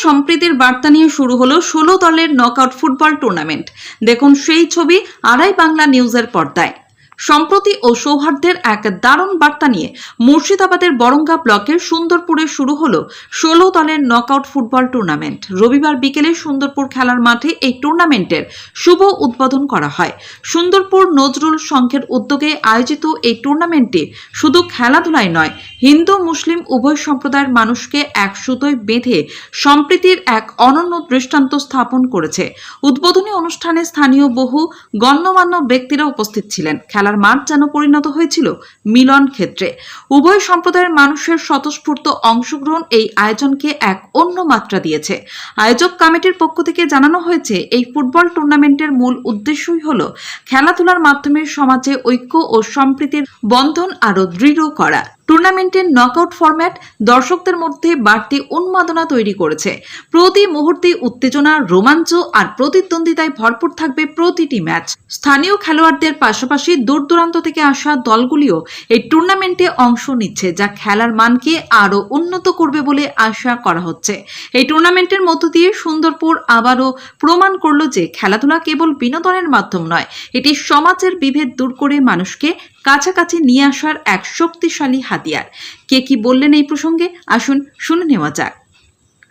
সম্প্রীতির বার্তা নিয়ে শুরু হলো 16 দলের নকআউট ফুটবল টুর্নামেন্ট। দেখুন সেই ছবি আড়াই বাংলা নিউজের পর্দায়। সম্প্রতি ও সৌহার্দ্যের এক দারুণ বার্তা নিয়ে মুর্শিদাবাদের বরঙ্গা ব্লকের সুন্দরপুরে শুরু হলো 16 দলের নকআউট ফুটবল টুর্নামেন্ট। রবিবার বিকেলে সুন্দরপুর খেলার মাঠে এই টুর্নামেন্টের শুভ উদ্বোধন করা হয়। সুন্দরপুর নজরুল সংঘের উদ্যোগে আয়োজিত এই টুর্নামেন্টে শুধু খেলাধুলাই নয়, হিন্দু মুসলিম উভয় সম্প্রদায়ের মানুষকে এক সুতোয় বেঁধে সম্প্রীতির এক অনন্য দৃষ্টান্ত স্থাপন করেছে। উদ্বোধনী অনুষ্ঠানে স্থানীয় বহু গণ্যমান্য ব্যক্তিরা উপস্থিত ছিলেন। খেলার মাঠ যেন পরিণত হয়েছিল মিলন ক্ষেত্রে। উভয় সম্প্রদায়ের মানুষের স্বতঃস্ফূর্ত অংশগ্রহণ এই আয়োজনকে এক অন্য মাত্রা দিয়েছে। আয়োজক কমিটির পক্ষ থেকে জানানো হয়েছে, এই ফুটবল টুর্নামেন্টের মূল উদ্দেশ্যই হলো খেলাধুলার মাধ্যমে সমাজে ঐক্য ও সম্প্রীতির বন্ধন আরো দৃঢ় করা। টুর্নামেন্টের নকআউট ফরম্যাট দর্শকদের মধ্যে বাড়তি উন্মাদনা তৈরি করেছে। প্রতি মুহূর্তে উত্তেজনা, রোমাঞ্চ আর প্রতিদ্বন্দ্বিতায় ভরপুর থাকবে প্রতিটি ম্যাচ। স্থানীয় খেলোয়াড়দের পাশাপাশি দূর দূরান্ত থেকে আসা দলগুলিও এই টুর্নামেন্টে অংশ নিচ্ছে, যা খেলার মানকে আরও উন্নত করবে বলে আশা করা হচ্ছে। এই টুর্নামেন্টের মধ্য দিয়ে সুন্দরপুর আবারও প্রমাণ করলো যে খেলাধুলা কেবল বিনোদনের মাধ্যম নয়, এটি সমাজের বিভেদ দূর করে মানুষকে কাছাকাছি নিয়ে আসার এক শক্তিশালী হাতিয়ার। কে কি বললেন এই প্রসঙ্গে, আসুন শুনে নেওয়া যাক।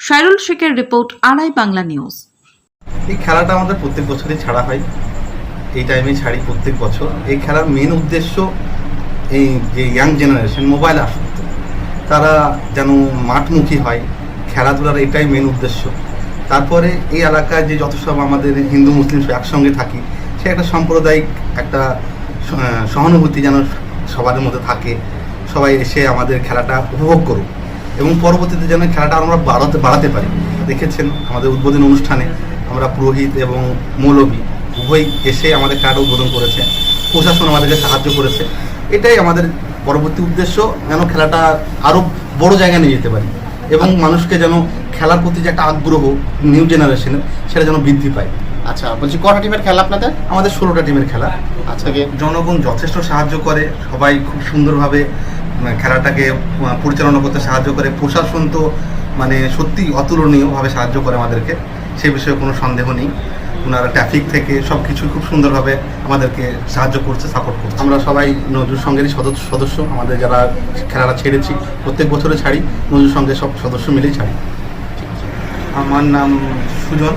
শায়রুল শেখের রিপোর্ট, আড়াই বাংলা নিউজ। এই খেলাটা আমাদের প্রত্যেক বছরই ছাড়া হয়, এই টাইমে ছাড়ি প্রত্যেক বছর। এই খেলার মেন উদ্দেশ্য এই যে ইয়াং জেনারেশন মোবাইল আসক্ত, তারা যেন মাঠমুখী হয়, খেলাধুলার এটাই মেন উদ্দেশ্য। তারপরে এই এলাকায় যে যত সব আমাদের হিন্দু মুসলিম একসঙ্গে থাকি, সে একটা সাম্প্রদায়িক একটা সহানুভূতি যেন সবার মধ্যে থাকে, সবাই এসে আমাদের খেলাটা উপভোগ করুক এবং পরবর্তীতে যেন খেলাটা আমরা বাড়াতে পারি। দেখেছেন আমাদের উদ্বোধনী অনুষ্ঠানে আমরা পুরোহিত এবং মৌলবী উভয় এসে আমাদের খেলাটা উদ্বোধন করেছে, প্রশাসন আমাদেরকে সাহায্য করেছে। এটাই আমাদের পরবর্তী উদ্দেশ্য, যেন খেলাটা আরও বড় জায়গায় নিয়ে যেতে পারি এবং মানুষকে যেন খেলার প্রতি যে একটা আগ্রহ নিউ জেনারেশনের, সেটা যেন বৃদ্ধি পায়। আচ্ছা, বলছি কটা টিমের খেলা আপনাদের? আমাদের 16টা টিমের খেলা। আচ্ছা, জনগণ যথেষ্ট সাহায্য করে, সবাই খুব সুন্দরভাবে খেলাটাকে পরিচালনা করতে সাহায্য করে। প্রশাসন তো মানে সত্যি অতুলনীয়ভাবে সাহায্য করে আমাদেরকে, সে বিষয়ে কোনো সন্দেহ নেই। ওনারা ট্রাফিক থেকে সব কিছু খুব সুন্দরভাবে আমাদেরকে সাহায্য করছে, সাপোর্ট করছে। আমরা সবাই নজরুল সংঘেরই সদস্য। আমাদের যারা খেলাটা ছেড়েছি, প্রত্যেক বছরে ছাড়ি, নজরুল সংঘের সব সদস্য মিলেই ছাড়ি। আমার নাম সুজন।